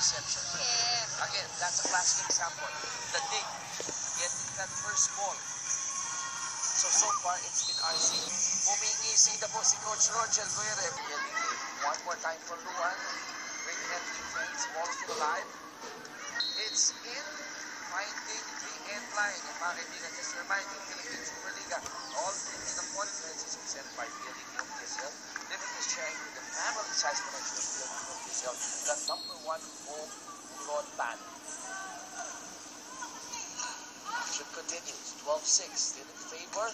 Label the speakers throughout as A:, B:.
A: reception.
B: Yes.
A: Again, that's a classic example. The dig, getting that first ball. So far, it's been RC. Humingisi na po si Coach Roger Guerre. One more time for Luan. Great net defense. Ball still alive. It's in. Finding the end line. And mga kaibigan, just to remind you, Philippine Superliga, all Filipino conferences presented by PLDT of PSL. Living is sharing with the family size connection of PLDT of PSL, the #1 home broadband. Action continues. 12-6, still in favor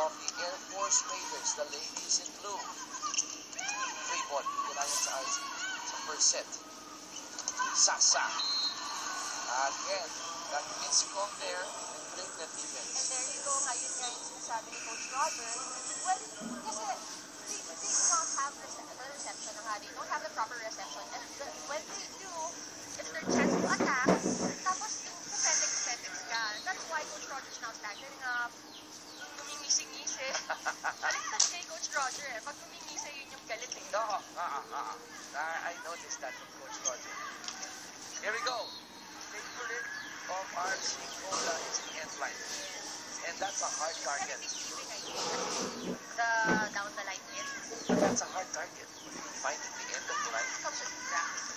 A: of the Air Force Raiders, the ladies in blue. Free ball, kailangan sa RC sa first set. Sasa. Again, that miscom there, and great net defense.
B: And there you go, ngayon nga yung sinasabi ni Coach Robert. Well, kasi they do not have the reception ng they don't have the proper reception. And when they do, it's their chance to attack. Tapos yung defending ka. That's why Coach Roger's now standing up. Ngumingisi-ngisi. Baliktad kay Coach Roger eh. Pag ngumingisi, yun yung galit eh.
A: No, I noticed that from Coach Roger. Here we go. Favorite of RC Cola is the end line. And that's a hard target.
B: The down the line hit.
A: That's a hard target. Finding the end of the line.
B: Comes with practice.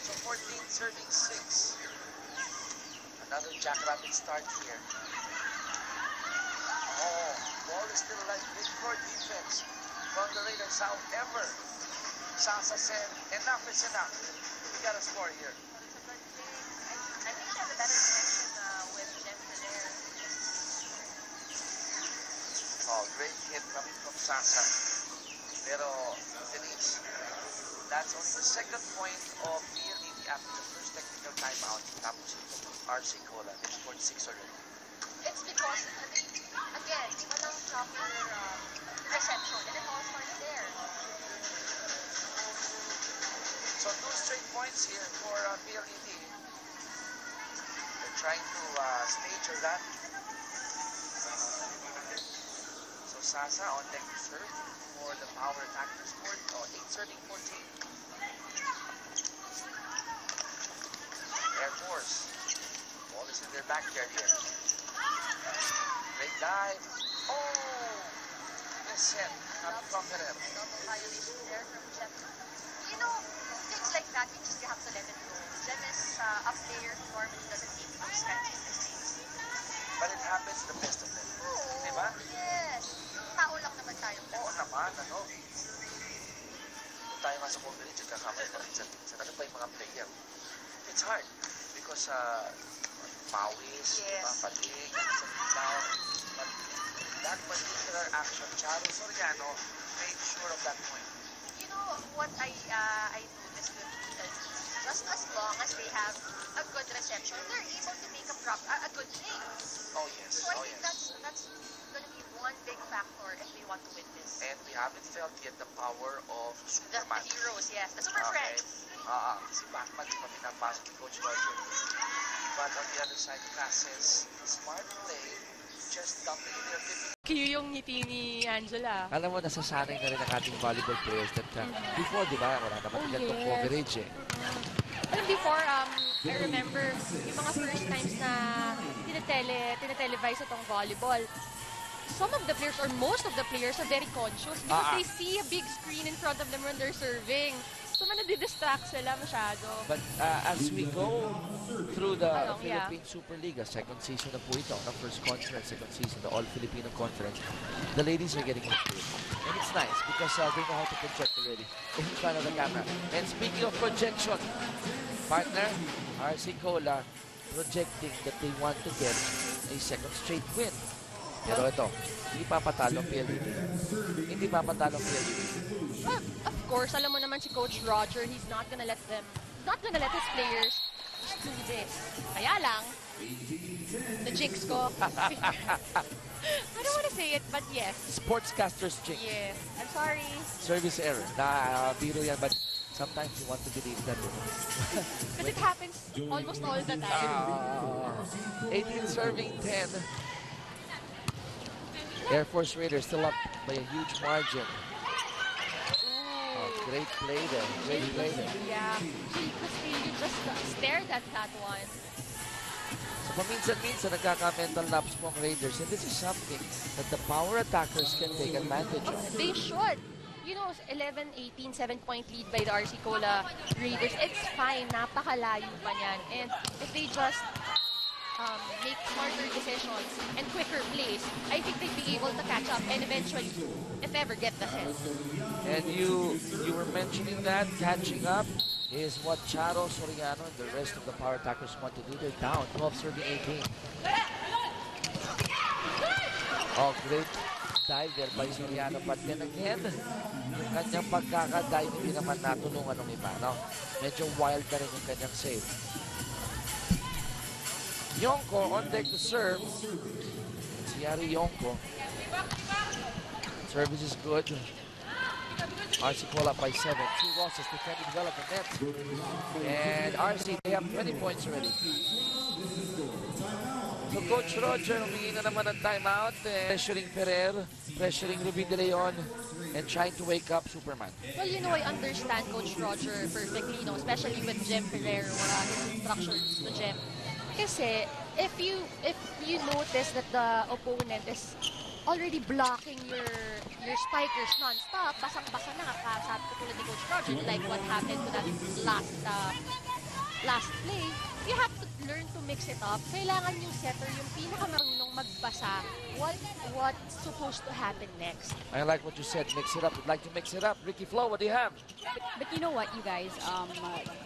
A: So 14 serving 6. Another jackrabbit start here. Oh, ball is still alive. Big floor defense from the Raiders. However, Sasa said, enough is enough. We got a score here.
B: I think they have a better connection with Jem there.
A: Oh, great hit coming from Sasa. Pero, Denise, that's only the second point of PLDT after the first technical timeout. Tapos ito, RC Cola. They scored 6 already.
B: It's because, again, walang proper reception, and it all starts there.
A: So 2 straight points here for PLDT. They're trying to stage that. So Sasa on deck to serve for the power attackers. 8 serving 14. Air Force. Ball is in their backyard here. Great dive. Oh! This set. Not confident.
B: Double violation there from Jem. You know, things like that, you just have to let it go. Jem is a player who normally doesn't make those kinds of mistakes.
A: But it happens to the best of them.
B: Oo.
A: Diba?
B: Yes. Tao lang naman tayo.
A: Oo naman, ano? Kung tayo nga sa conference, kakamay pa rin sa ano pa yung mga player. It's hard because pawis, papalig, sa bitaw. But that particular action, Charo Soriano made sure of that point.
B: You know what I noticed with PLDT, just as long as they have a good reception, they're able to make a good play.
A: Oh yes,
B: So I think that's going to be one big factor if they want to win this.
A: And we haven't felt yet the power of
B: The
A: Superman.
B: heroes, yes, the super friends.
A: Si Batman, di pa pinapasok ni Coach Roger. But on the other side, classes, smart play, just dumping in their 50.
C: Cue yung ngiti ni Angela.
D: Alam mo, nasasanay na rin ang ating volleyball players that before, di ba, wala naman ganitong coverage eh.
C: Alam, before, I remember, yung mga first times na tinatelevise itong volleyball, some of the players, or most of the players, are very conscious because they see a big screen in front of them when they're serving. So, nadidistract sila masyado.
D: But as we go through the
C: yeah.
D: Philippine Superliga, second season na po ito, the first conference, second season, the All-Filipino Conference, the ladies are getting into it. And it's nice because they know how to project already in front of the camera. And speaking of projection, partner, RC Cola projecting that they want to get a second straight win. Pero ito, hindi papatalo ang PLDT. Hindi papatalo ang PLDT.
C: Of course, alam mo naman si Coach Roger, he's not gonna let his players just do this. Kaya lang, the jinx ko. I don't want to say it, but yes.
D: Sportscaster's jinx.
C: Yes. I'm sorry.
D: Service error. Biro yan, but sometimes you want to believe that.
C: Because it happens almost all the time.
D: 18 serving 10. Air Force Raiders still up by a huge margin. Great play there. Great play there.
C: Yeah. You just stared at that one.
D: So paminsan-minsan nagkaka-mental laps po ang Raiders, and this is something that the power attackers can take advantage of.
C: They should. You know, 11, 18, 7-point lead by the RC Cola Raiders. It's fine. Napakalayo pa niyan. And if they just make smarter decisions and quicker plays, I think they'd be able to catch up and eventually, if ever, get the set.
D: And you were mentioning that catching up is what Charo, Soriano, and the rest of the power attackers want to do. They're down 12-18. Oh, great dive there by Soriano. But then again, yung kanyang pagkakadive hindi naman natulungan ng iba. No? Medyo wild ka rin yung kanyang save. Yonko on deck to serve. Si Yari Yonko. Service is good. RC Cola by 7. 2 losses defending development net. And RC, they have 20 points already. So Coach Roger, humingi na naman ng timeout. Pressuring Ferrer, pressuring Ruben De Leon, and trying to wake up Superman.
C: Well, you know, I understand Coach Roger perfectly, no? Especially with Jem Ferrer, his instructions to Jem. Kasi, if you notice that the opponent is already blocking your spikers non-stop, basang-basa na sabi ko tulad ni Coach Roger, like what happened to that last play, you have to learn to mix it up. Kailangan yung setter, yung pinakamarunong magbasa what's supposed to happen next.
D: I like what you said, mix it up. Would like to mix it up. Ricky Flo, what do you have?
E: But you know what, you guys,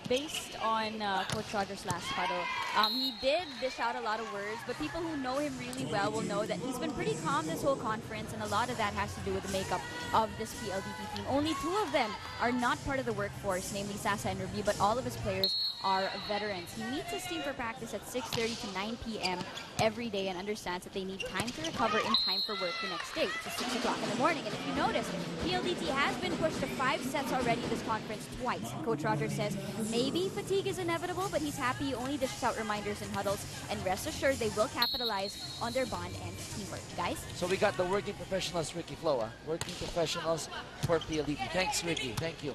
E: based on Coach Roger's last huddle, he did dish out a lot of words, but people who know him really well will know that he's been pretty calm this whole conference, and a lot of that has to do with the makeup of this PLDT team. Only 2 of them are not part of the workforce, namely Sasa and Ruby, but all of his players are veterans. He meets his team for practice at 6:30 to 9 p.m. every day and understands that they need time to recover in time for work the next day, which is 6 o'clock in the morning. And if you notice, PLDT has been pushed to 5 sets already this conference twice. Coach Rogers says maybe fatigue is inevitable, but he's happy he only dishes out reminders and huddles, and rest assured they will capitalize on their bond and teamwork. Guys?
D: So we got the working professionals, Ricky Flo. Working professionals for PLDT. Thanks, Ricky. Thank you.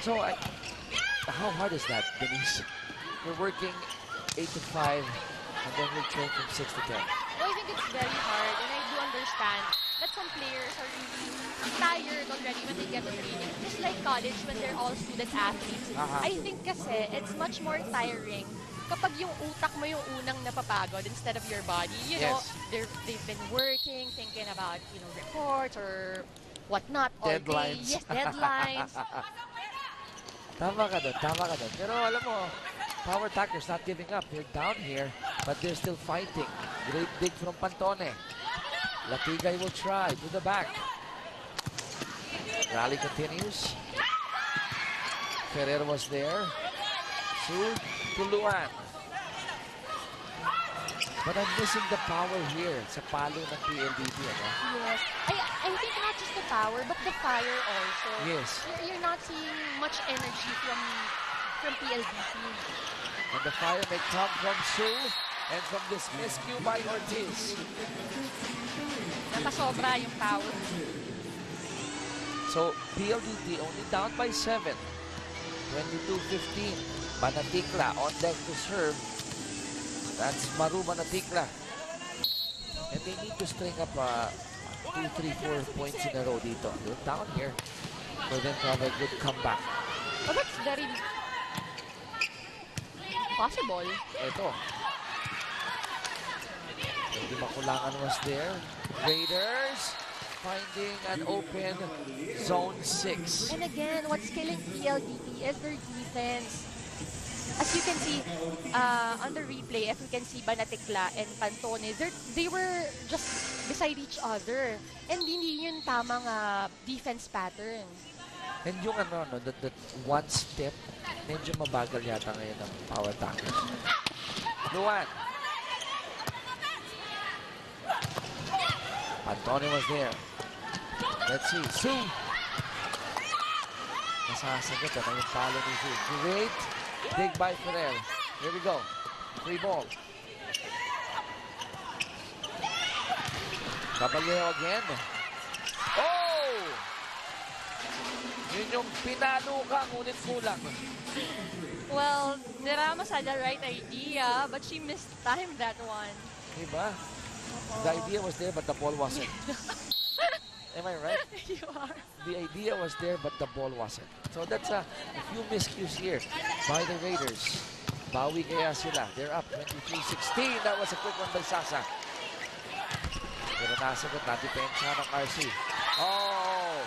D: So how hard is that, Denise? We're working 8 to 5, and then we train from 6 to 10.
C: Well, I think it's very hard, and I do understand that some players are really tired already when they get to training. Just like college when they're all student athletes. I think kasi it's much more tiring kapag yung utak mo yung unang napapagod instead of your body. You know, they've been working, thinking about, you know, reports or whatnot all
D: Deadlines.
C: day. Yes, deadlines.
D: Tama ka doon. Pero alam mo, power attackers not giving up. They're down here, but they're still fighting. Great dig from Pantone. Latigay will try to the back. Rally continues. Ferrer was there. Su to Luan. But I'm missing the power here sa palo ng PLDT.
C: Yes. I think not just the power, but the fire also.
D: Yes.
C: You're not seeing much energy from PLDT.
D: And the fire may come from Su and from this miscue by Ortiz.
C: Napasobra yung power.
D: So, PLDT only down by 7. 22-15. Manatikla on deck to serve. That's Maru Manatikla. And they need to string up 2, 3, 4 points in a row dito. They're down here for them to have a good comeback.
C: Well, that's very possible.
D: Ito. Hindi makulangan was there. Raiders finding an open zone 6.
C: And again, what's killing PLDT is their defense. As you can see on the replay, if we can see Banatikla and Pantone, they were just beside each other. And hindi yun tamang defense pattern.
D: And yung that one step, medyo mabagal yata ngayon ng power attackers. Luan. Pantone was there. Let's see. Su. Nasasagot na yung palo ni Su. Great. Dig by Ferrer. Here we go. Free ball. Caballero again. Oh! Yun yung pinalo ka, ngunit kulang.
C: Well, De Ramos had the right idea, but she mistimed that one.
D: Diba? The idea was there, but the ball wasn't. Am I right?
C: You are.
D: The idea was there, but the ball wasn't. So that's a few miscues here by the Raiders. Bawi kaya sila. They're up 23-16. That was a quick one by Sasa. Pero nasagot na depensa ng RC. Oh!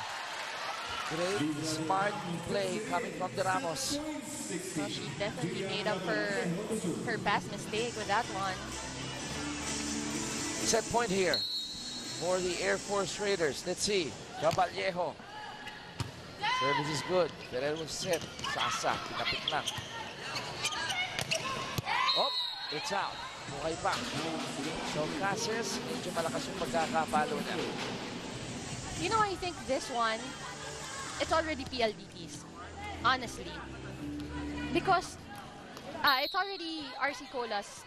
D: Great, smart play coming from De Ramos.
C: Well, she definitely made up her past mistake with that one.
D: Set point here for the Air Force Raiders. Let's see. Caballejo. Service is good. Pero was set. Sasa, pinapit lang. Oh, it's out. Buhay pa. So, Cases, medyo malakas yung pagkakapalo niya.
C: You know, I think this one, it's already PLDT's, honestly. Because it's already RC Cola's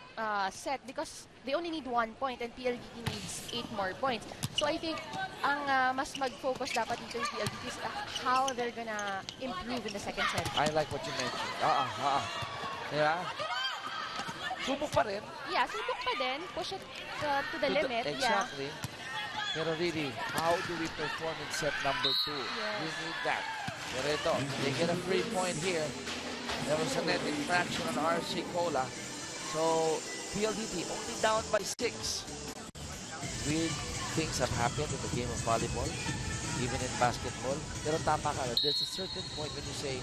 C: set because they only need 1 point and PLDT needs 8 more points. So I think ang mas mag-focus dapat dito yung PLDT is how they're gonna improve in the second set.
D: I like what you mentioned. Yeah. Subok pa rin.
C: Yeah, subok pa din. Push it to the limit.
D: Exactly. Pero really, how do we perform in set number 2?
C: Yes.
D: We need that. Pero ito, they get a free point here. There was a net infraction on RC Cola. So, PLDT only down by 6. Weird things have happened in the game of volleyball, even in basketball. Pero tama ka, there's a certain point when you say,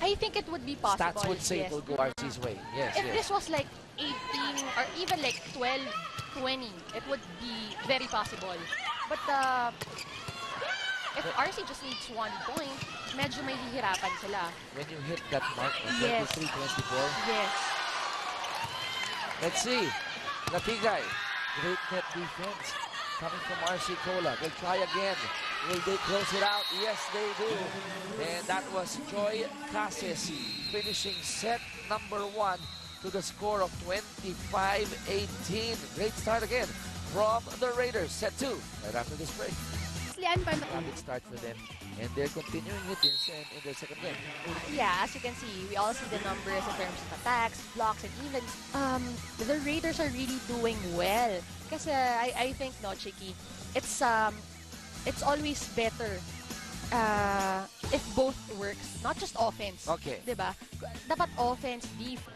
C: I think it would be possible.
D: stats would say
C: yes.
D: it will go RC's way. Yes,
C: If this was like 18 or even like 12, 20, it would be very possible. But if RC just needs 1 point, medyo may hihirapan sila.
D: When you hit that mark,
C: Yes.
D: 23-24.
C: Yes.
D: Let's see. Latigay. Great net defense coming from RC Cola. They'll try again. Will they close it out? Yes, they do. And that was Joy Cases finishing set number 1 to the score of 25-18. Great start again from the Raiders. Set 2 right after this break. Rapid start for them. And they're continuing it in the second game.
C: Yeah, as you can see, we all see the numbers in terms of attacks, blocks, and even the Raiders are really doing well. Kasi I think, no, Chiki, it's always better if both works, not just offense.
D: Okay.
C: Diba? Dapat offense, defense.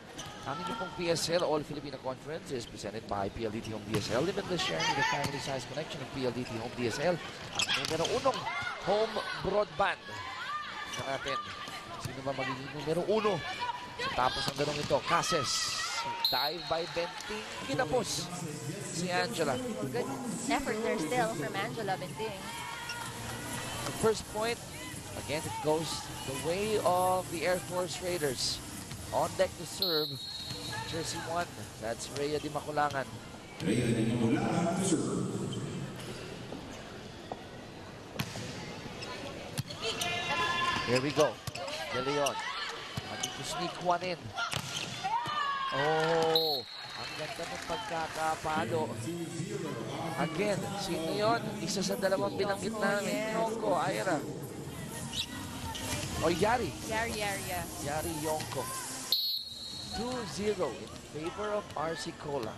D: Ang inyong pong PSL All Filipino Conference is presented by PLDT Home DSL. Limitless sharing the family-size connection of PLDT Home DSL. Ang numero 1 home broadband sa natin. Sino ba magiging numero 1? Sa tapos ng ganong ito, Cases. Dive by Benting. Kinapos si Angela.
C: Good effort there still from Angela Benting.
D: The first point, again, it goes the way of the Air Force Raiders. On deck to serve, jersey 1. That's Rhea Di Maculangan. Here we go. De Leon. Looking to sneak 1 in. Oh, ang ganda ng pagkakapalo. Again, sino yun? Isa sa dalawang binanggit namin. Yonko, Ira. O Yari. Yari Yonko. 2-0 in favor of RC Cola.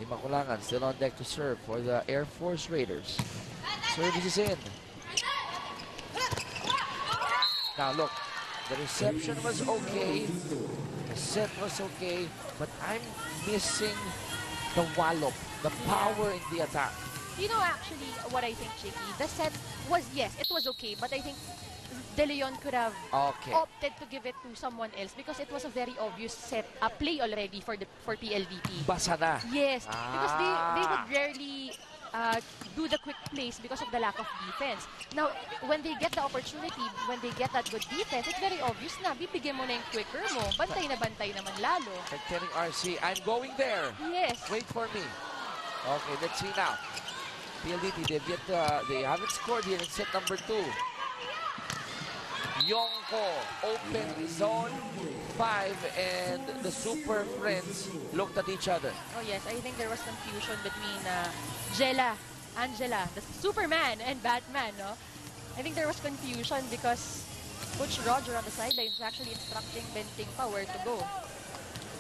D: Di Maculangan still on deck to serve for the Air Force Raiders. Service is in. Now look, the reception was okay. The set was okay. But I'm missing the wallop, the power in the attack.
C: You know, actually, what I think, Chiki, the set was, yes, it was okay, but I think De Leon could have opted to give it to someone else because it was a very obvious set, a play already for PLDT.
D: Basa na.
C: Yes, because they would rarely do the quick plays because of the lack of defense. Now, when they get the opportunity, when they get that good defense, it's very obvious na bibigyan mo na yung quicker mo. Bantay naman lalo.
D: Like telling RC, I'm going there.
C: Yes.
D: Wait for me. Okay, let's see now. PLDT, they haven't scored here in set number 2. Yonko, open zone 5, and the Super Friends looked at each other.
C: Oh yes, I think there was confusion between Jella Angela, the Superman and Batman, no? I think there was confusion because Coach Roger on the sideline is actually instructing Benting pa where to go.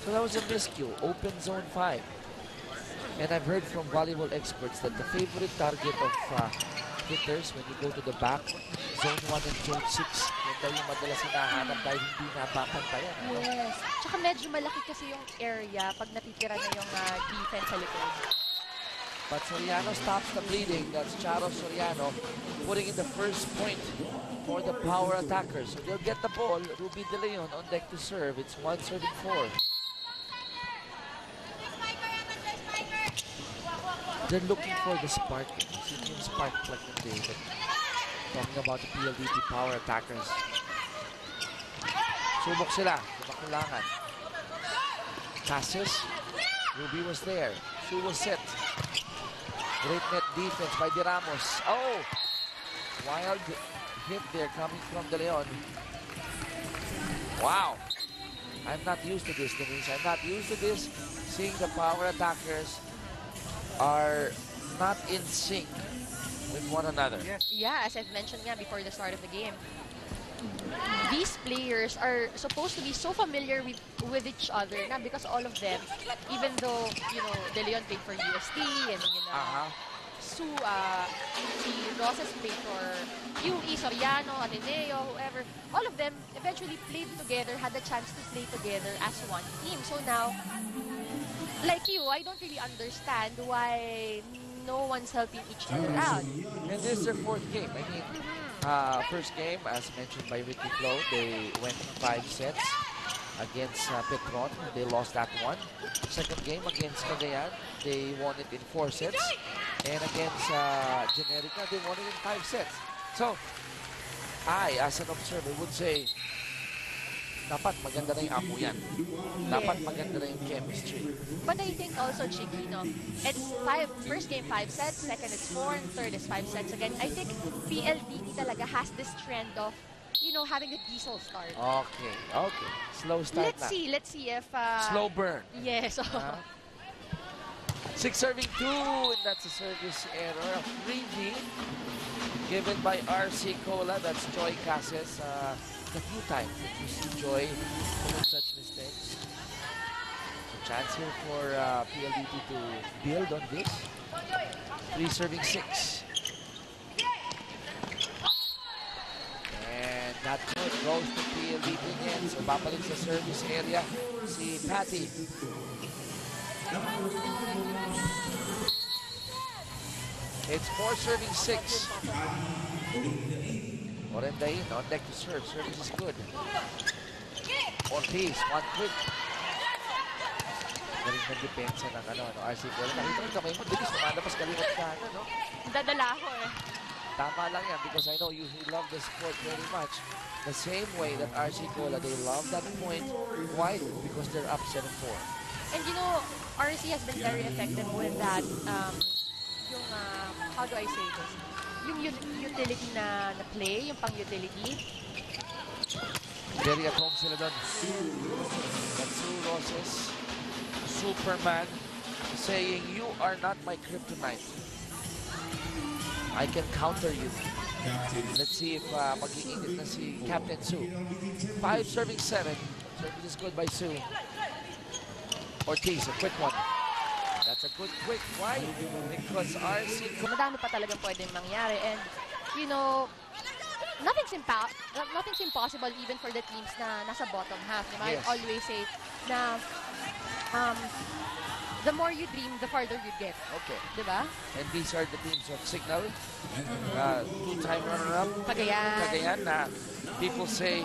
D: So that was a miscue. Open zone 5. And I've heard from volleyball experts that the favorite target of hitters when you go to the back, zone 1 and zone 6, yun daw yung madalas hinahanap dahil hindi napapantayan. Ano?
C: Yes. Tsaka medyo malaki kasi yung area pag natitira na yung defense sa likod.
D: But Soriano stops the bleeding. That's Charo Soriano putting in the first point for the power attackers. So they'll get the ball. Ruby De Leon on deck to serve. It's 1-4. They're looking for the spark. Sino yung spark plug ng day? Talking about the PLDT power attackers. Subok sila. Makulangan. Passes. Ruby was there. She was set. Great net defense by De Ramos. Oh! Wild hit there coming from De Leon. Wow! I'm not used to this, Denise. I'm not used to this. Seeing the power attackers are not in sync with one another.
C: Yeah, as I've mentioned nga before the start of the game, these players are supposed to be so familiar with each other na because all of them, even though, you know, De Leon played for UST and, you know, si Roses played for UE, Soriano, Ateneo, whoever, all of them eventually played together, had the chance to play together as one team. So now, like you, I don't really understand why no one's helping each other out.
D: And this is their fourth game. I mean, first game, as mentioned by Ricky Flo, they went 5 sets against Petron. They lost that one. Second game against Cagayan, they won it in 4 sets. And against Generica, they won it in 5 sets. So, I, as an observer, would say, dapat maganda na yung amo yan. Dapat maganda na yung chemistry.
C: But I think also, Chiki, no, it's first game 5 sets, second it's 4, and third is 5 sets again. I think PLDT talaga has this trend of, you know, having a diesel start.
D: Okay. Slow start
C: Let's see if...
D: slow burn.
C: Yes.
D: 6 serving 2, and that's a service error. A freebie given by RC Cola. That's Joy Cases. A few times that you see Joy commit such mistakes. A chance here for PLDT to build on this. 3 serving 6. And that good goes to PLDT again. So babalik sa service area si Patty. It's 4 serving 6. Orendain on deck to serve. Service is good. Ortiz, one quick. Galing ng depensa ng RC Cola. Nakita mo yung kamay mo, bilis lumalabas kalimot ka, no?
C: Dadala ko eh.
D: Tama lang yan because I know you love the sport very much. The same way that RC Cola, they love that point. Why? Because they're up 7-4.
C: And you know, RC has been very effective with that. Yung, how do I say this? Yung utility na play, yung pang-utility.
D: Very at home sila doon. Katsu Roses, Superman, saying, you are not my kryptonite. I can counter you. Let's see if mag-iinit na si Captain Sue. 5 serving 7. Service is good by Sue. Ortiz, a quick one. That's a good quick. Why? Because RC...
C: Madami pa talagang pwedeng mangyari. And, you know, nothing's impossible even for the teams na nasa bottom half. Diba?
D: Yes.
C: I always say na the more you dream, the farther you get.
D: Okay.
C: Diba?
D: And these are the teams of Signal. 2-time runner-up.
C: Cagayan.
D: Na people say,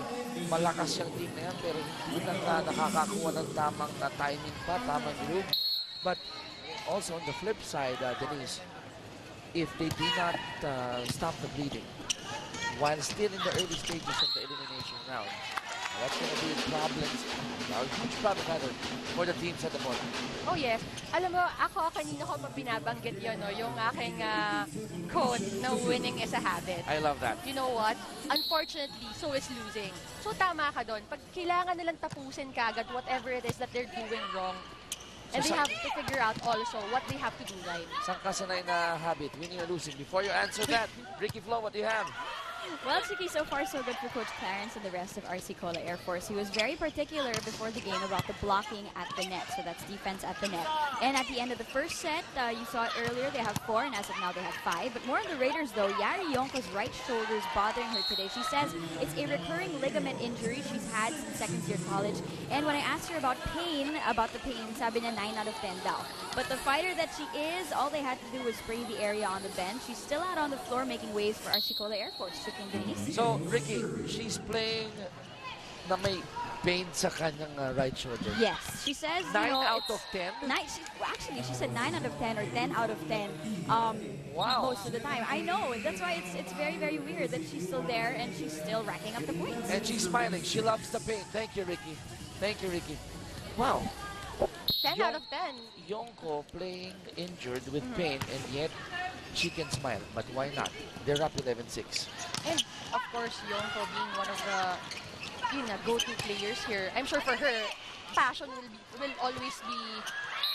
D: malakas yung team na yan, pero hindi lang nakakakuha ng tamang timing pa, tamang groove. But also on the flip side, Denise, if they do not stop the bleeding while still in the early stages of the elimination round, that's going to be problems, a huge problem rather, for the teams at the bottom.
C: Oh yes. Alam mo, ako kanina ko binabanggit yun, no? Yung aking quote na winning is a habit.
D: I love that.
C: You know what? Unfortunately, so is losing. So tama ka doon. Pag kailangan nilang tapusin kagad whatever it is that they're doing wrong, And
D: So
C: they have to figure out also what they have to do right.
D: Saan ka sanay na habit? Winning or losing? Before you answer that, Ricky Flo, what do you have?
E: Well, Chiki, so far so good for Coach Clarence and the rest of RC Cola Air Force. He was very particular before the game about the blocking at the net, so that's defense at the net. And at the end of the first set, you saw it earlier, they have 4, and as of now they have 5. But more on the Raiders, though, Yari Yonko's right shoulder is bothering her today. She says it's a recurring ligament injury she's had since second year college. And when I asked her about the pain, sabi niya 9 out of 10 daw. But the fighter that she is, all they had to do was spray the area on the bench. She's still out on the floor making waves for RC Cola Air Force. Denise.
D: So, Ricky, she's playing na may pain sa kanyang right shoulder.
E: Yes, she says
D: 9
E: you know,
D: out of 10?
E: Actually, she said 9 out of 10 or 10 out of 10
D: Wow.
E: most of the time. I know. That's why it's very, very weird that she's still there and she's still racking up the points.
D: And she's smiling. She loves the pain. Thank you, Ricky. Thank you, Ricky. Wow.
C: 10 out of 10.
D: Yonko playing injured with pain, and yet she can smile. But why not? They're up 11-6.
C: And of course, Yonko being one of the go-to players here. I'm sure for her, passion will always be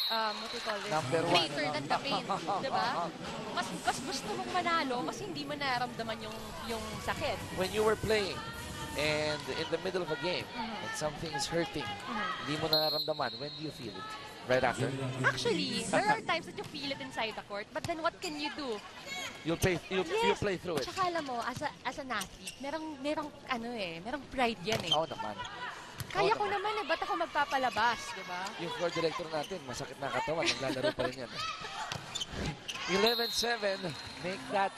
C: what do you call this?
D: Number one.
C: Greater than the pain, diba? Mas gusto mong manalo, mas hindi mo nararamdaman yung sakit.
D: When you were playing and in the middle of a game and something is hurting, hindi mo nararamdaman, when do you feel it? Right after?
C: Actually, there are times that you feel it inside the court, but then what can you do?
D: You'll play through it.
C: Tsaka alam mo, as an athlete, merong pride yan eh.
D: Oo naman.
C: Kaya ko naman eh, ba't ako magpapalabas, di ba?
D: Yung floor director natin, masakit na katawan, naglalaro pa rin yan. 11-7, make that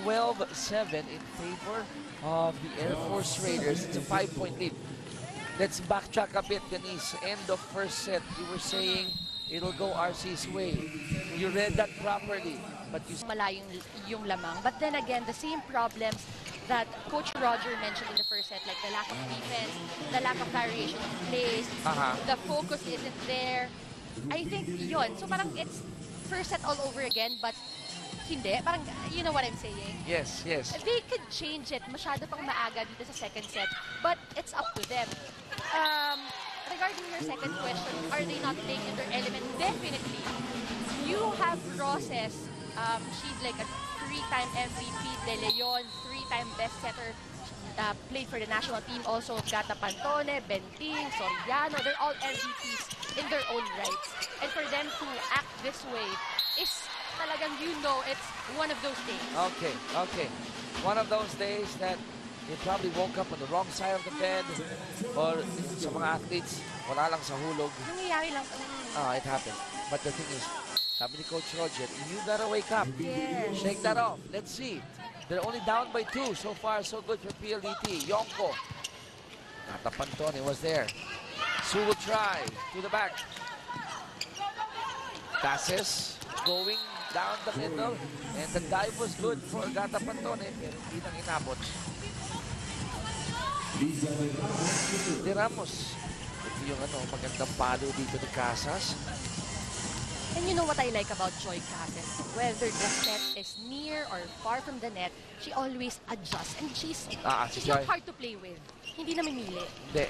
D: 12-7 in favor of the Air Force Raiders. It's a 5-point lead. Let's backtrack a bit, Denise. End of first set, you were saying it'll go RC's way. You read that properly, but you...
C: Malayong yung lamang. But then again, the same problems that Coach Roger mentioned in the first set, like the lack of defense, the lack of variation of plays, the focus isn't there. I think yun. So parang it's first set all over again, but hindi. Parang, you know what I'm saying?
D: Yes, yes.
C: They could change it. Masyado pang maaga dito sa second set, but it's up to them. Regarding your second question, are they not playing in their element? Definitely. You have Roses. She's like a 3-time MVP. De Leon, 3-time best setter. Played for the national team. Also, Gata Pantone, Benting, Soriano. They're all MVPs in their own rights. And for them to act this way is talagang, it's one of those days.
D: Okay. One of those days that they probably woke up on the wrong side of the bed, or sa mga athletes, wala lang sa hulog.
C: Nangyayari lang.
D: It happened. But the thing is, sabi ni Coach Roger, you gotta wake up.
C: Yes.
D: Shake that off. Let's see. They're only down by 2. So far, so good for PLDT. Yonko. Gata Pantone was there. Sue will try to the back. Cases going down the middle, and the dive was good for Gata Pantone, pero hindi nang inabot. De Ramos. Ito yung magandang palo dito ni Casas.
C: And you know what I like about Joy Cases? Whether the set is near or far from the net, she always adjusts. And she's not hard to play with. Hindi na mamili.
D: Hindi.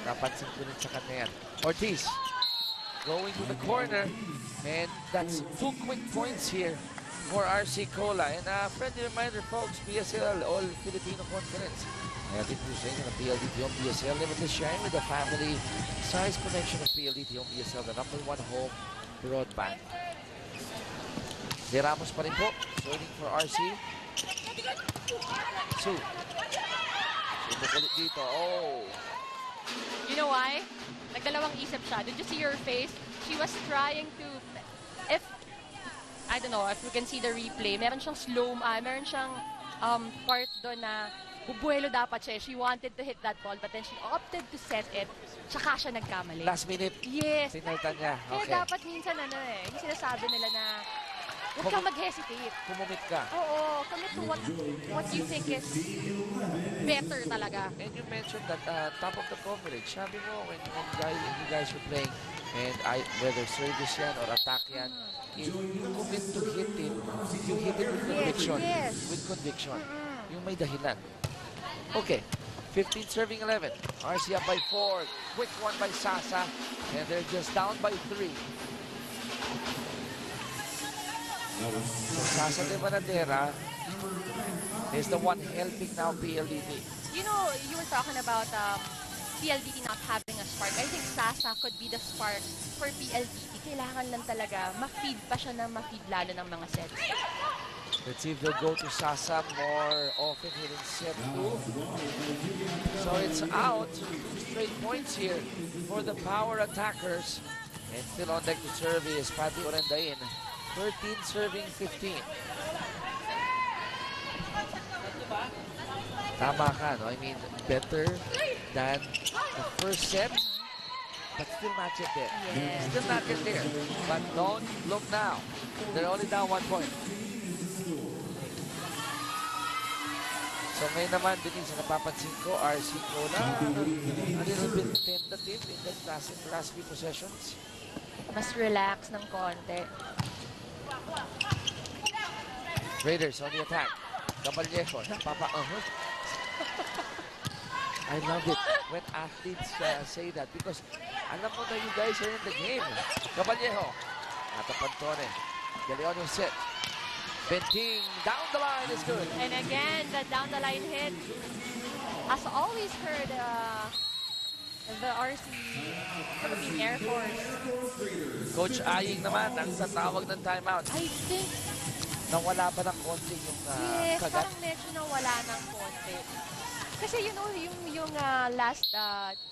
D: Napansin ko rin sa kanya yan. Ortiz going to the corner. And that's 2 quick points here for RC Cola. And a friendly reminder, folks, PSL, All Filipino Conference. I think we're saying the PLDT on PSL, limitless sharing with the family size connection of PLDT on PSL, the #1 home broadband. De Ramos pa rin po, serving for RC. Sue. Ulit dito. Oh.
C: You know why? Nagdalawang isip siya. Did you see her face? She was trying to, I don't know if you can see the replay, meron siyang meron siyang part doon na bubuelo dapat siya. She wanted to hit that ball, but then she opted to set it. Tsaka siya nagkamali.
D: Last minute.
C: Yes.
D: Sinalta niya.
C: Kaya dapat minsan yung sinasabi nila na huwag kang mag-hesitate.
D: Kumumit ka.
C: Oo, commit to what you think is better talaga.
D: And you mentioned that top of the coverage. Sabi mo, when you guys were playing, and whether service yan or attack yan, if you commit to hit it, you hit it with conviction.
C: Yes.
D: With conviction. Yung may dahilan. Okay. 15 serving 11. RC up by 4. Quick one by Sasa. And they're just down by 3. So Sasa de Vanadera is the one helping now PLDT.
C: You know, you were talking about PLDT not having a spark. I think Sasa could be the spark for PLDT. Kailangan lang talaga ma-feed pa siya ng ma-feed lalo ng mga sets.
D: Let's see if they'll go to Sasa more often here in set 2. So it's out. 2 straight points here for the power attackers. And still on deck to serve is Pati Orendain. 13 serving 15. Tama ka, no? I mean, better than the first set, but still not yet there.
C: Yes.
D: Still not yet there. But don't look now. They're only down 1 point. So ngayon naman, Denise, napapansin ko, RC Cola, a little bit tentative in the last few possessions.
C: Mas relax ng konti.
D: Raiders on the attack. Caballero, napapa-uh-huh. I love it when athletes say that because alam mo na you guys are in the game. Caballero. Natapantone. De Leon yung set. Benting down the line is good.
C: And again, the down the line hit. As always heard, the RC Philippine Air Force.
D: Coach Aying naman ang tatawag ng timeout.
C: I think,
D: Nawala pa ng konti yung
C: yes,
D: kagat.
C: parang medyo nawala ng konti. Kasi you know, yung last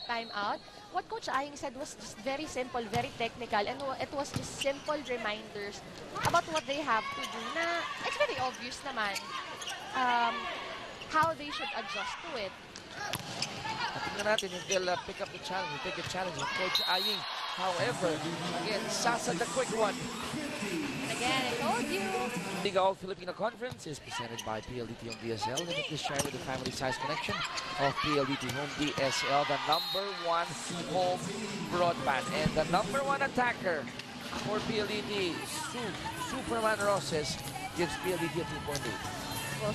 C: timeout, what Coach Aying said was just very simple, very technical, and it was just simple reminders about what they have to do na it's very obvious naman how they should adjust to it.
D: Tingnan natin if they'll pick up the challenge, take a challenge of Coach Aying. However, again, Sasa the quick one.
C: And again, I told you.
D: Liga All Filipino Conference is presented by PLDT Home DSL. Limited share with the family size connection of PLDT Home DSL, the #1 home broadband and the #1 attacker for PLDT. Superman Roses gives PLDT a 2-point lead.
C: Well,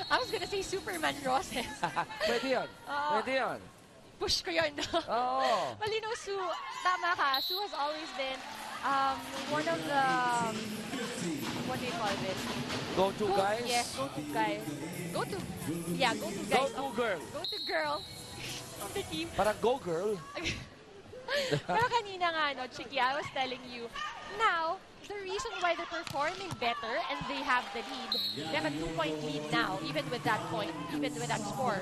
C: I was gonna say Superman Roses.
D: Pwede yun. Pwede yun.
C: Push ko yun.
D: Oo.
C: Well, you know, Sue, tama ka. Sue has always been one of the, what do you call this?
D: Go-to guys?
C: Yes, go-to guys. Go-to guys.
D: Go-to girl.
C: Go-to girl of the team.
D: Parang go girl.
C: Pero kanina nga, no, Chiki, I was telling you, now, the reason why they're performing better and they have the lead, they have a 2-point lead now, even with that point, even with that score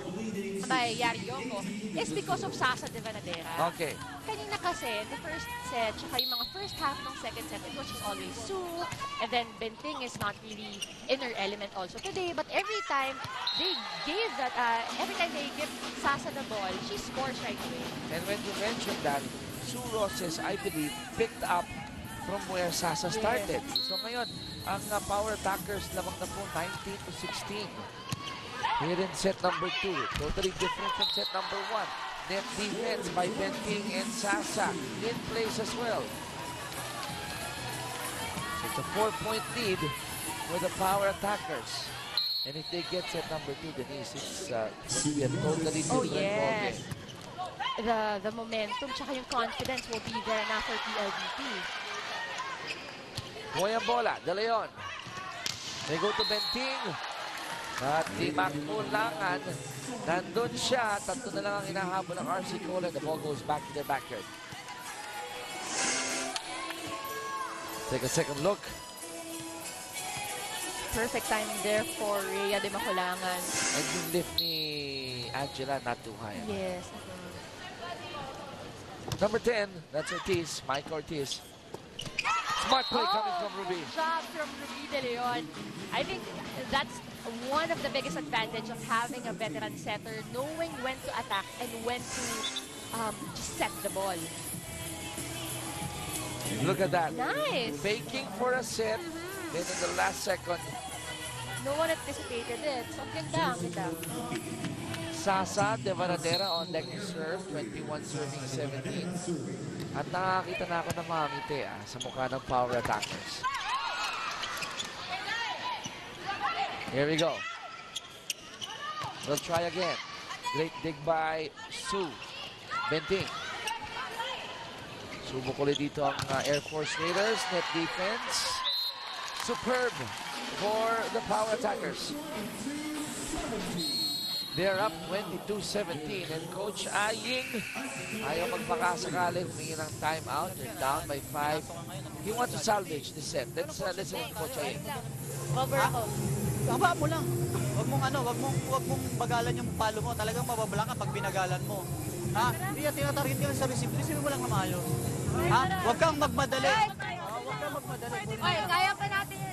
C: by Yari Yoko, is because of Sasa de Vanadera.
D: Okay.
C: Kanina kasi, the first set, tsaka yung mga first half ng second set, it was just always Sue, and then Benting is not really in her element also today, but every time they give Sasa the ball, she scores right away.
D: And when you mentioned that, Sue Roses, I believe, picked up from where Sasa started. So ngayon, ang power attackers lamang na po 19-16. Here in set number 2. Totally different from set number 1. Net defense by Benting and Sasa in place as well. So it's a 4-point lead for the power attackers. And if they get set number 2, Denise, it's going to be a totally different ballgame.
C: The momentum tsaka yung confidence will be there na for PLDT.
D: Boy ang bola, De Leon. They go to Benting. At di makulangan. Nandun siya. Tatlo na lang ang hinahabol ng RC Cola. The ball goes back to their backyard. Take a second look.
C: Perfect timing there for Rhea de Maculangan.
D: And yung lift ni Angela not too high.
C: Yes.
D: Number 10, that's Ortiz, Mike Ortiz. Smart play coming from Ruby.
C: Job from Ruby de Leon. I think that's one of the biggest advantage of having a veteran setter, knowing when to attack and when to just set the ball.
D: Look at that.
C: Nice.
D: Faking for a set. Then in the last second,
C: No one anticipated it. So, ang ganda, ang ganda.
D: Sasa de Vanadera on deck to serve, 21 serving 17. At nakakita na ako ng mga ngiti sa mukha ng power attackers. Here we go. We'll try again. Great dig by Sue Benting. Subok ulit dito ang Air Force Raiders. Net defense. Superb for the power attackers. They're up 22-17 and Coach Aying ayaw magpakasakali, humingi ng timeout. They're down by 5. He wants to salvage this set. Let's listen to Coach Aying.
C: Cover ako.
F: Tama mo lang. Wag mong bagalan yung palo mo. Talagang mababala ka pag binagalan mo. Ha? Hindi yan tinatarget ka lang sa receive. Receive mo lang na maayos. Ha? Huwag kang magmadali. Huwag kang magmadali.
B: Ay, kaya pa natin yun.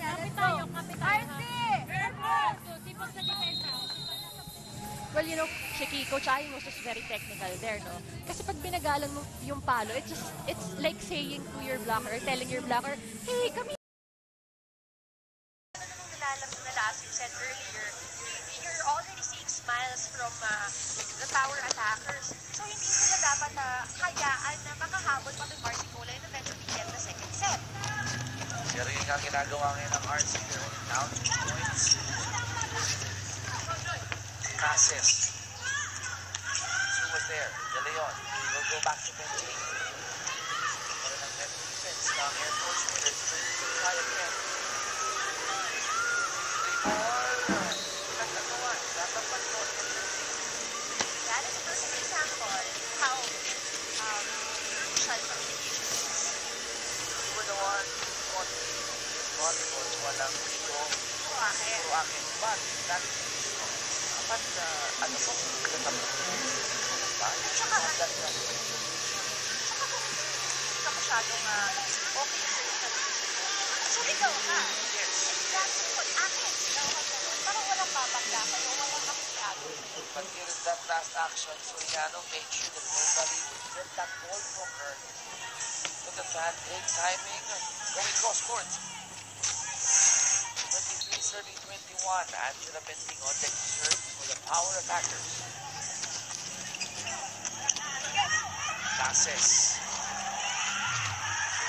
C: Kapit tayo.
B: Sipag sa depensa.
C: Well, you know, Shiki, Coach Aying was just very technical there, no? Kasi pag binagalan mo yung palo, it's like saying to your blocker, telling your blocker, hey, come here.
B: Nung nalalas yung set earlier, you're already seeing smiles from the power attackers. So, hindi sila dapat hayaan na makahabol pa kay Marcy Cola and eventually get the second set.
A: Pero yun ang ginagawa ngayon ng RC. They're only down 2 points. Cases. Who was there? De Leon will go back to Benting. Pero ng net defense ng Air Force Raiders. Try again. 3 ball. Nagkagawa. Tatapat ko.
B: That is a perfect example how crucial communication is.
A: You were the one who got the volleyball. Walang ito. Puro akin. But that dapat ano po?
B: Tsaka hindi ka masyadong okay sa sumigaw ka.
A: Yes.
B: Exactly. Akin, sigaw ka gano'n. Parang walang babagla kayo, walang kapisyado.
A: But during that last action, Soriano made sure that nobody would get that ball from her. Look at that, great timing, going cross court. 23-30-21, Angela Benting on deck to serve for the power attackers. Cases.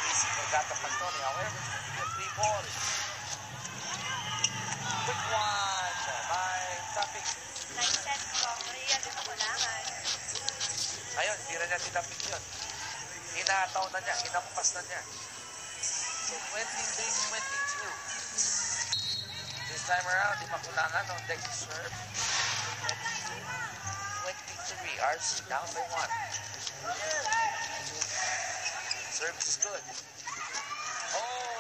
A: Easy for Gata Pantone, however, the 3 ball. Quick one by Tapik.
B: 9 sets ko, Maria, din ako langan.
A: Ayun, hindi na niya tinapik yun. Hinataw na niya, hinampas na niya. So, 23-22. This time around, di makulangan on deck to serve. 23, RC down by 1. Service is good. Oh!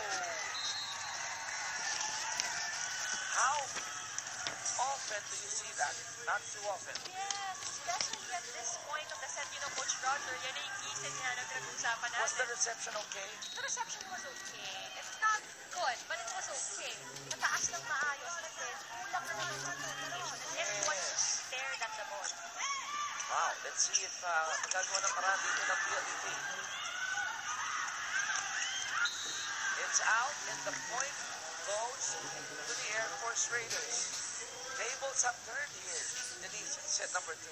A: How often do you see that? Not too often.
B: Yes, especially at this point of the set, you know, Coach Roger, yan ay ikisin niya na pinag-uusapan natin.
A: Was the reception okay?
B: The reception was okay. It's not good, but it was okay. Mataas lang maayos, but then kulang na naman sa communication and everyone just stared at the ball.
A: Wow, let's see if magagawa ng paraan dito ng PLDT. It's out and the point goes to the Air Force Raiders. Tables have turned here. Denise, set number 2.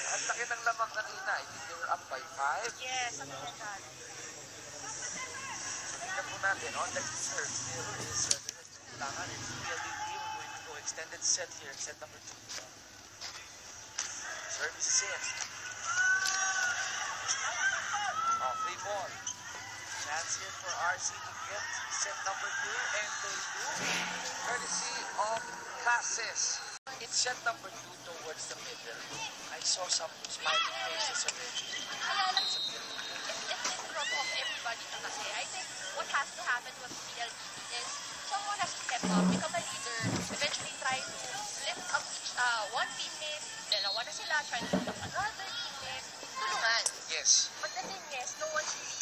A: Ang laki ng lamang kanina. They were up by 5.
B: Yes, something like that.
A: Tingnan po natin. On deck to serve. Still is kailangan. It's PLDT. We're going to go extended set here. Set number 2. Service is in. Oh, 3 ball. Chance here for RC to get set number 2, and they do, courtesy of Cases. In set number 2 towards the middle, I saw some smiling faces already.
B: Kaya lang, it didn't rub off everybody na kasi. I think what has to happen with PLDT is someone has to step up, become a leader, eventually try to lift up each one teammate, dalawa na sila, try to lift up another teammate, tulungan.
A: Yes.
B: But the thing is, no one's really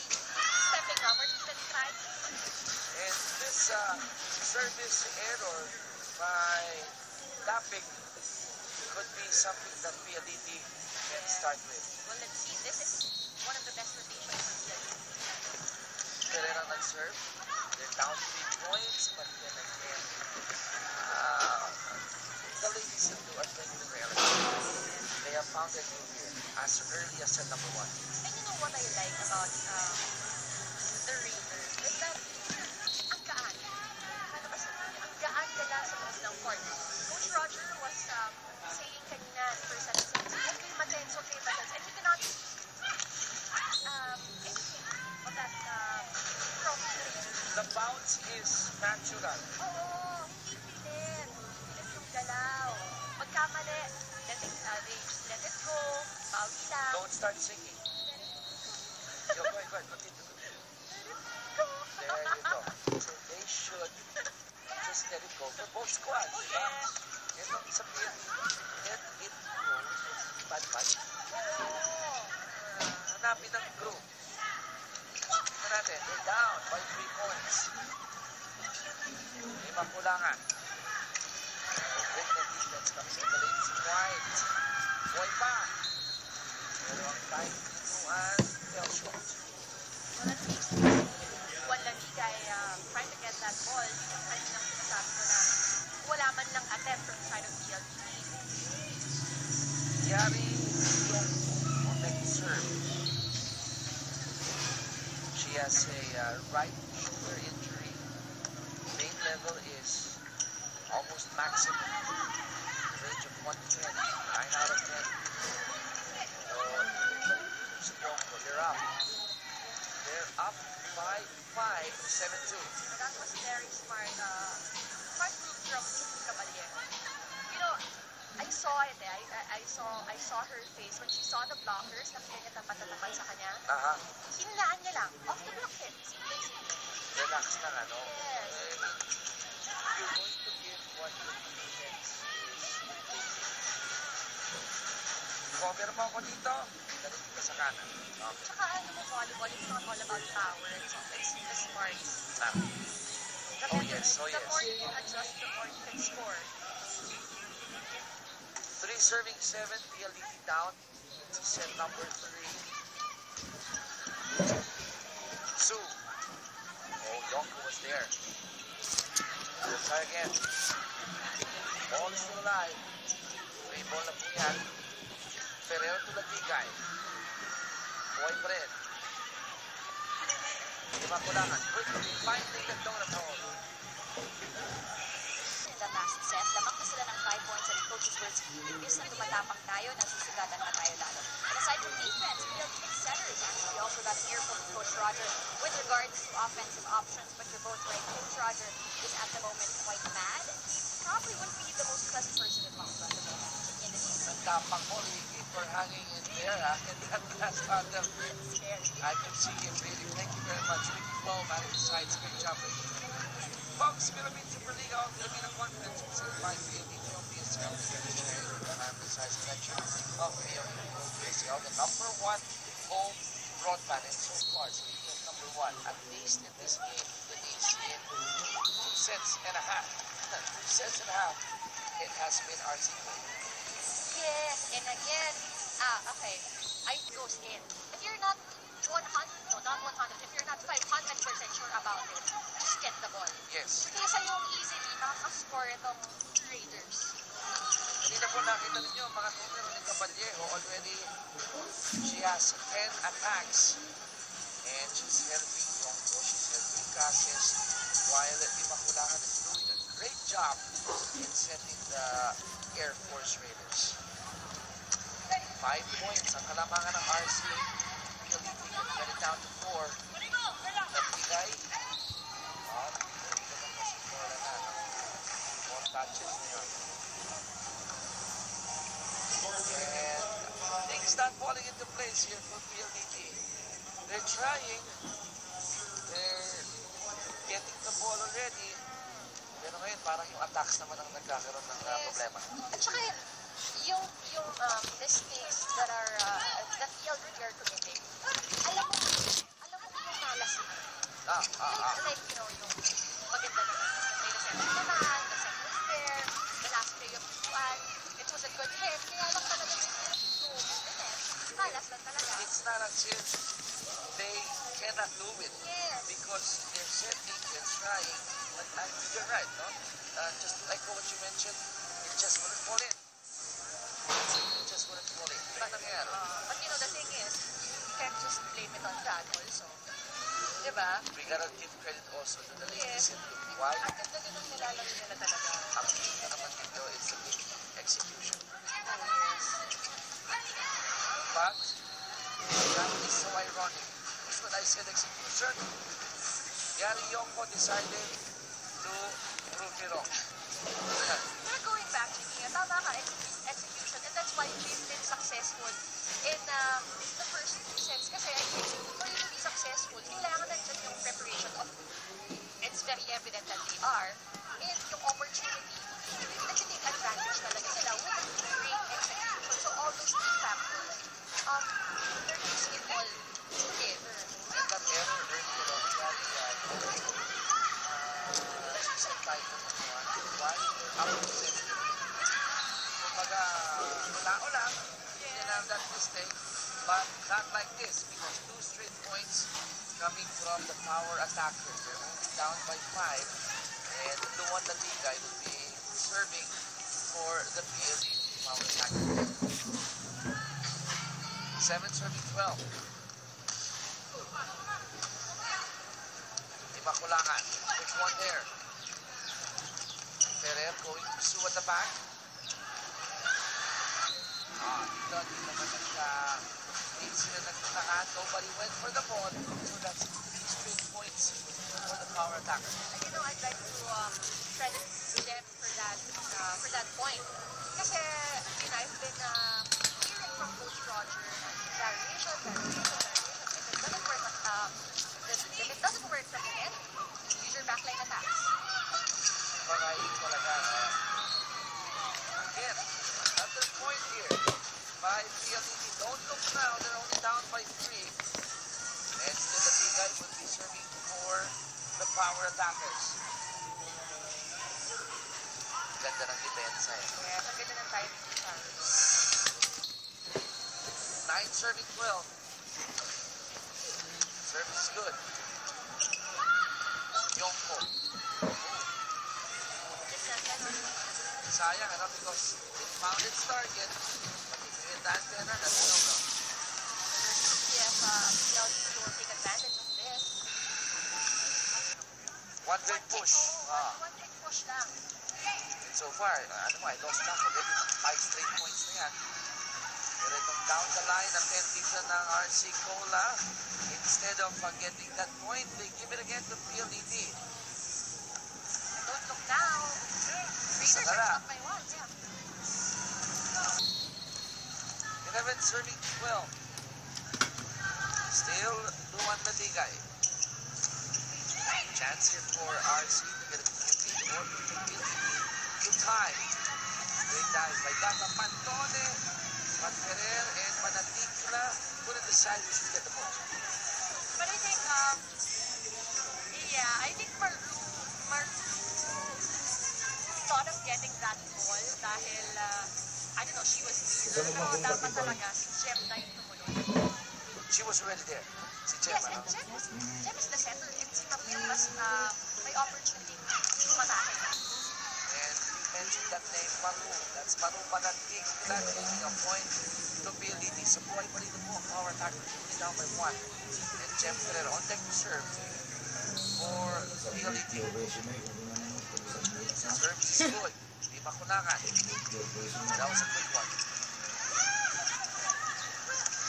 B: stepping up or even trying.
A: And this service error by Tapik could be something that PLDT can start with.
B: Well, let's see. This is one of the best rotations for PLDT.
A: Pereira nag-serve. They're down 3 points, but then again, the ladies are playing well. They have found their groove here as early as set number 1.
B: And you know what I like about the Raiders is that ang gaan. Ano ba sabihin? Ang gaan nila sa mga ng court. Coach Roger was saying kanina in first set, game matenso, and he cannot anything on that from
A: The bounce is natural.
B: Oo, hindi pilit. Pilit yung galaw. Magkamali, they just let it go, bawi lang.
A: Don't start singing. Go ahead, continue. There you go. So they should just let it go for both squads.
B: Yes.
A: Yan ang sabihin. Let it go. Bad. Hanapin ang group. Tingnan natin. They're down by 3 points. May makulangan. Great na defense comes in the ladies in white. Boy pa. Pero ang time pinuan, fell short.
B: Well, at least, Juan Lamigay trying to get that ball. Yun yung kaninang sinasabi ko na wala man lang attempt from the side of PLDT.
A: Yari yung on the serve. She has a right shoulder injury. Pain level is almost maximum. Range of 110, 9 out of 10. So they're up. They're up 5-5, 7-2.
B: That was very smart move from Caballero. You know, I saw it I saw her face when she saw the blockers na pinagatapat sa kanya. Hinalaan niya lang. Off the block hit. Simple.
A: Relax na nga, no?
B: Yes.
A: You're going to give what your defense is dictating. Cover mo ako dito, dali ka sa kanan. Okay.
B: Tsaka ano mo, volleyball, it's not all about power. It's the smarts. The
A: Oh yes, oh
B: The more
A: yes.
B: you can adjust, the more you can score.
A: 3 serving 7, PLDT down. It's set number 3. Sue. Oh, Yonko was there. We'll try again. Ball is still alive. May ball na po yan. Ferrer to Latigay. Boyfriend. Hindi makulangan. Quickly finding the donut hole.
B: In the last set, lamang na sila ng 5 points at coach's words, imbis na tumatapang tayo, nasusugatan na tayo lalo. And aside from defense, PLDT setters, actually also got an earful from Coach Roger with regards to offensive options, but you're both right. Coach Roger is at the moment quite mad. He probably wouldn't be the most pleasant person to talk to at the moment in the team.
A: Ang tapang mo, Ricky, for hanging in there, ha? And that last under.
B: Scary.
A: I can see him really. Thank you very much. Ricky Flo, manager sides. Great job, Ricky. Folks, Philippine Super League of Filipino Conference presented by PLDT of PSL. Manager sides connection of PSL. The number 1 home broadband. And so far, speaking of number 1, at least in this game, it is in 2 sets and a half. 2 sets and a half. It has been RC.
B: Yes, and again, okay, it goes in. If you're not 100, no, not 100, if you're not 500% sure about it, just get the ball.
A: Yes.
B: Kaysa yung easily nakaka-score itong Raiders.
A: Hindi na po nakita ninyo mga numero ni Caballero. Already, she has 10 attacks. And she's helping Yonko, she's helping Cassius, while Immaculada is doing a great job in setting the Air Force Raiders. 5 points ang kalamangan ng RC. PLDT can get it down to 4. Nagbigay. Hindi naman kasi 4 na na. 4 touches niya. And things not falling into place here for PLDT. They're trying. They're getting the ball already. Pero ngayon, parang yung attacks naman ang nagkakaroon ng problema.
B: At saka yung mistakes that are that PLDT are committing, alam mo yung malas na. Like, you know, yung maganda na may reception naman, the set was there, the last play of Juan, it was a good hit, kaya lang talaga malas lang talaga.
A: It's not as if they cannot do it.
B: Yes.
A: Because they're setting, they're trying. But you're right, no? Just like what you mentioned, it just wouldn't fall in. It just wouldn't fall in. Not nangyayari.
B: But you know, the thing is, you can't just blame it on that also. Diba?
A: We gotta give credit also to the
B: Yes.
A: ladies in blue. Why?
B: Ang ganda din ng nilalaro nila talaga.
A: Ang tingin naman dito, it's a big execution.
B: Yes.
A: But that is so ironic. Because when I said execution, Yari Yonko decided to prove me wrong.
B: But going back, Chiki, tama ka, execution. And that's why we've been successful in the first two sets. Kasi I think for you to be successful, kailangan nandiyan yung preparation of it's very evident that they are. And yung opportunity, nag-take advantage talaga sila with great execution. So all those three factors, they're using it all together.
A: And that error earlier on Yari suicide title why out of safety. Kumbaga, wala lang, hindi na that mistake, but not like this because 2 straight points coming from the power attackers. They're only down by 5, and the one that the guy will be serving for the PLDT power attackers. 7 serving 12. Imakulangan. Quick one there. Ferrer going to Sue at the back. Dito naman hindi sila nagtatahan. Nobody went for the ball. So that's 3 straight points for the power attacker.
B: And you know, I'd like to credit them for that point. Kasi, you know, I've been hearing from Coach Roger, variation, and it doesn't work, if it doesn't work from the end, use your backline attacks.
A: Pagayin talaga. Again, another point here by PLDT. Don't look now, they're only down by 3. And still the big guy will be serving for the power attackers. Ganda ng depensa eh.
B: Yes, ang ganda ng timing ni Charles.
A: 9 serving 12. Service is good. Yonko. Sayang, because it found its target. But if you hit the antenna, that's no.
B: Yes, PLDT will take advantage of this.
A: One big push.
B: One big push lang.
A: And so far, I lost track already. 5 straight points na yan. Pero itong down the line, attention ng RC Cola. Instead of getting that point, they give it again to PLDT.
B: Don't look now. Raiders are up by 1, yeah.
A: 11 serving 12. Still, Luan Maligay. Chance here for RC to get a lead or to tie. Great dive by Gata Pantone, Panferrer, and Manatikla. Put it aside, we should get the ball.
B: But I think, I think Maru thought of getting that ball dahil, I don't know, she was near. Pero dapat talaga si Jem na yung tumunod.
A: She was already there. Si Jem,
B: Yes, and Jem is the center. And si Mapil mas may opportunity to matake.
A: And you mentioned that name, Maru. That's Maru Panatik. That's taking a point to PLDT. So buhay pa rin po ang power attacker. Only down by 1. And Jem Ferrer on deck to serve for PLDT. Service is good. Di makulangan. That was a quick one.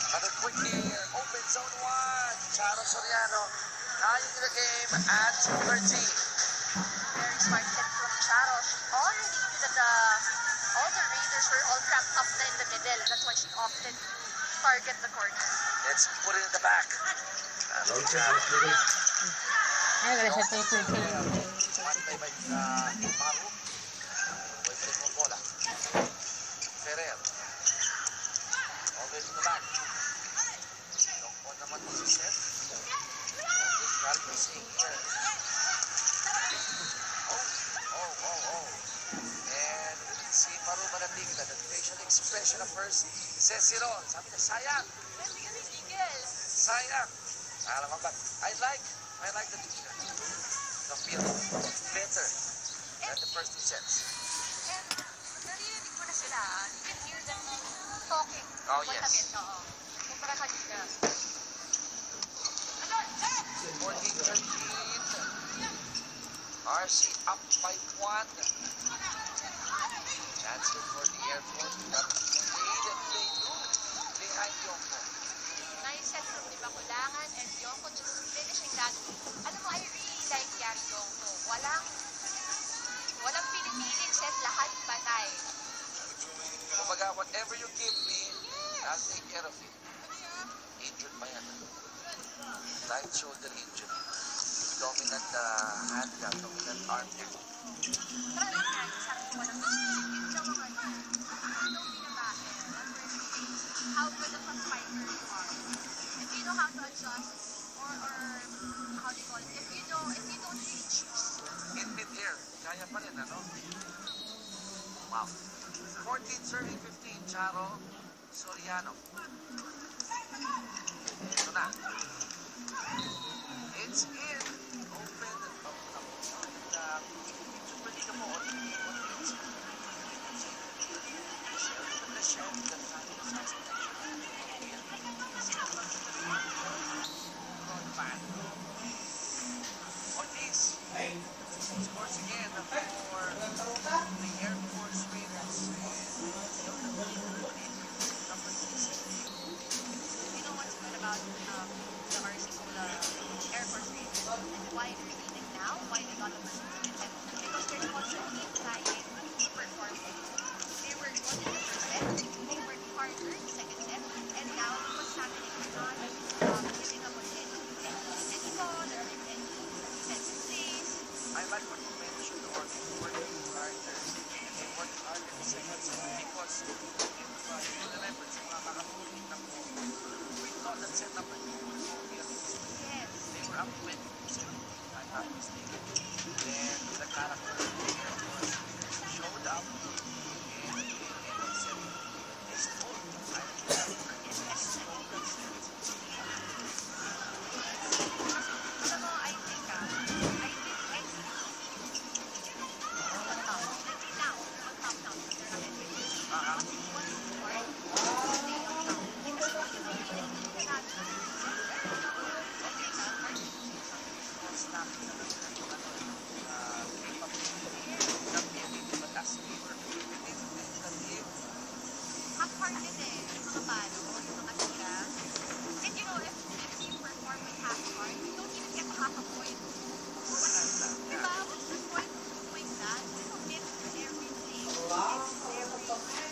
A: Another quick here. Open zone 1. Charo Soriano. Tying the game at 13.
B: Very smart hit from Charo. She already knew that all the Raiders were all cramped up na in the middle. That's why she opted to target the corner.
A: Let's put it in the back. One play by Maru. Wait for the bola. Ferrer. Always in the back. Long on naman po si Seth. Calvin here. Oh. And si Maru Manatigla, the facial expression of hers, says it all. Sabi niya, sayang. Sayang. Alam mo ba? I like the teacher. The field. Better than the first 2 sets.
B: And narinig mo na sila. You can hear them talking.
A: Oh, yes.
B: Kumpara kanina.
A: 14-13. RC up by 1. Chance here for the Air Force to got lead and play through behind Yoko.
B: Nice set from Dibakulangan and Yoko just finishing that. Alam mo, I really like yan, Yoko. Walang pinipiling set, lahat patay.
A: Kumbaga, whatever you give me, I'll take care of it. Injured pa yan. Right shoulder injury. Dominant hand ka, dominant arm ka.
B: Tara lang yan, sabi ko walang pinipiling. Yung mga ano binabae, how good of a fighter you are. If you know how to adjust, or how do you call it, if you don't really choose.
A: In mid-air, kaya pa rin, ano? Wow. 14-13-15, Charo Soriano. Ito na. It's in. Open. Super Liga mo. Ortiz scores again for the Air Force Raiders. Number 6.
B: You know what's good about the RC Air Force Raiders and why they're leading now, why they got the first position? Because they're constantly trying to perform. They were good in the first set, they worked harder in the second set, and now what's happening is not giving up on any ball or any defensive plays.
A: I like what you mentioned, or working harder. They work hard in the second set because if you remember, sa mga makatuloy na po, we thought that set number 2 would go the other way.
B: Yes.
A: They were up 20%, if I'm not mistaken. Then the character of the Air Force showed up and they said, they stole the time. They stole the set.
B: Alam mo, I think now, half hard din eh, yung mga palo, yung mga sira. And you know, if you perform with half heart, you don't even get half a point. Diba? What's the point of doing that? You don't get everything.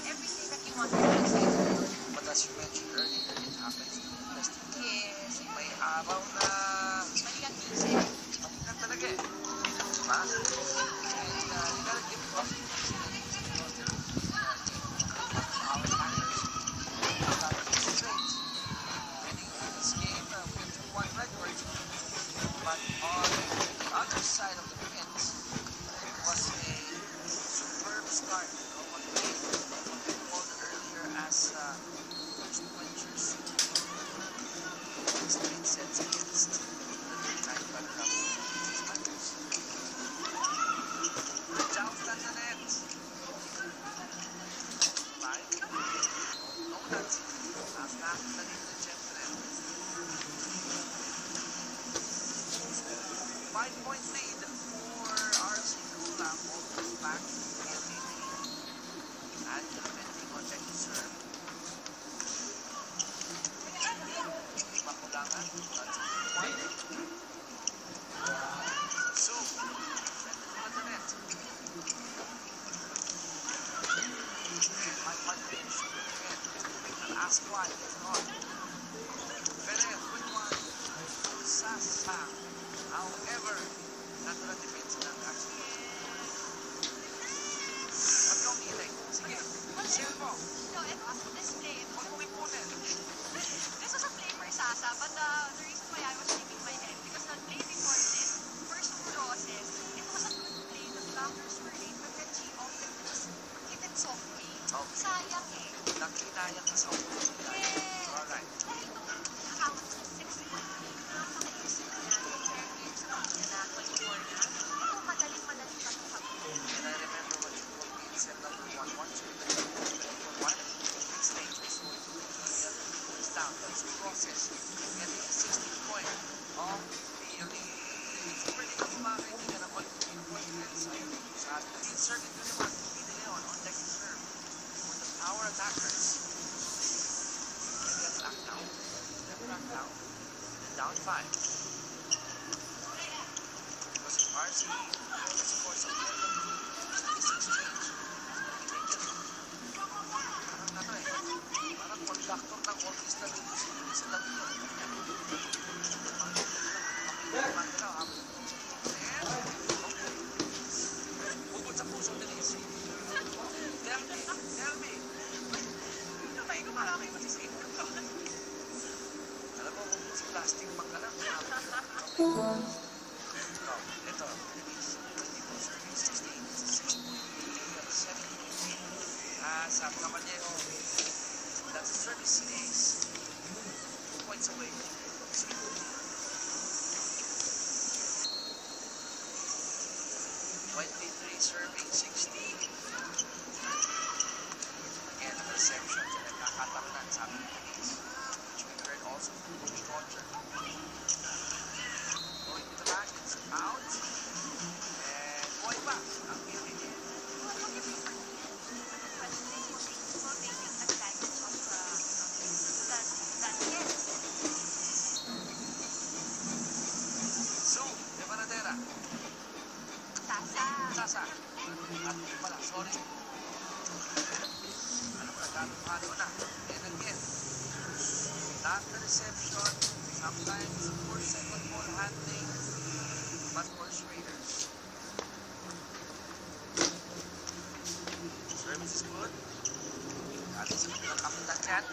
B: Everything that you want to do.
A: But as you mentioned earlier, it happens to the best.
B: Yes.
A: May araw na
B: Maligang isip.
A: matinag talaga eh. Diba? And you gotta give it up. Our players straight. Winning this game with 2-1 record. But on the other side of the fence, it was a superb start. What we called earlier as first quenchers. Straight sets against the big-time background Spiders. Joust at the net. Five. No nuts. Ang natin na siyempre. 5-point lead for RC Kula. Almost back to PLDT. And defending on check to serve. Makulangan. That's one. So, defending on the net. And my one finish again. An ask why it's not. Very good one. Sasa. However, not the defense lang actually. Ba't ka umiling? Sige. Sige mo.
B: No, it was this play.
A: Huwag mong ipunin.
B: This was a play for Sasa, but the reason why I was shaking my head, because the play before this, first process, it was a good play. The blockers were late, but then she often just hit it softly.
A: Okay.
B: Sayang eh.
A: Nagkinayang ka sa ulo.
B: Yes.
A: Alright.
B: Dahil nung nakawat sa 6 napaka-easy na yan. Compared to sa kanya na 24 na. Ito, madaling-madaling ka sa
A: And I remember what you told me in set number 1. Once you're in the one, it's dangerous. So it will be down. That's the process. Getting the 16th point of the PLDT. So pwede ka po mga kaibigan ng all Filipino conference sa field circuit nyo naman, Pide Leon on deck to serve for the power attackers. And then back down. Then back down. And down 5. Because if RC scores a goal, this exchange. Parang ano eh. Parang conductor ng orchestra dito sa tabi ko. Bukod sa puso Denise. Tell me. Kamay ko marami masisave ko to. Alam mo kung si plastic bag ka lang. Ito, Denise. 24 serving 16. 6.7. Sa Camarero. That's a service ace. 2 points away. 23 serving 16. Again, a reception sa nagkakataknan sa aking police, which we heard also from Coach Roger. Going to the back, it's out. And boy back, ang PLDT. Zoom, de Banadera. Sasa. At pala, sorry. Ano ka, gano'n na. And again, not the reception, sometimes for second ball handling, but for Schraders. Service is good. Ating sa mga kapitan dyan.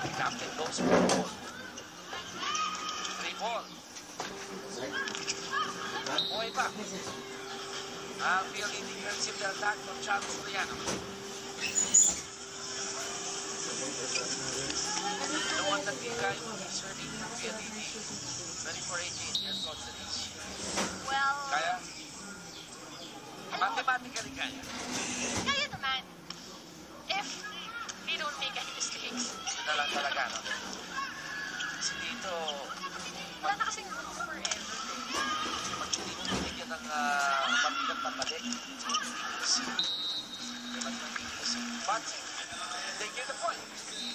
A: The captain goes for the ball. 3 ball. Boy back. PLDT defensive attack from Chavez Soriano. The one that the guy will be serving for PLDT. 24-18. Your thoughts, Denise?
B: Well,
A: Kaya? Mathematically kaya.
B: kaya naman. If we don't make any mistakes.
A: Yun na lang talaga, no? Kasi dito,
B: Wala na kasing room for error.
A: pag hindi mo binigyan ng mabigat na mali, but they give the point.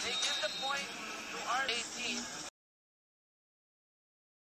A: They give the point to our 18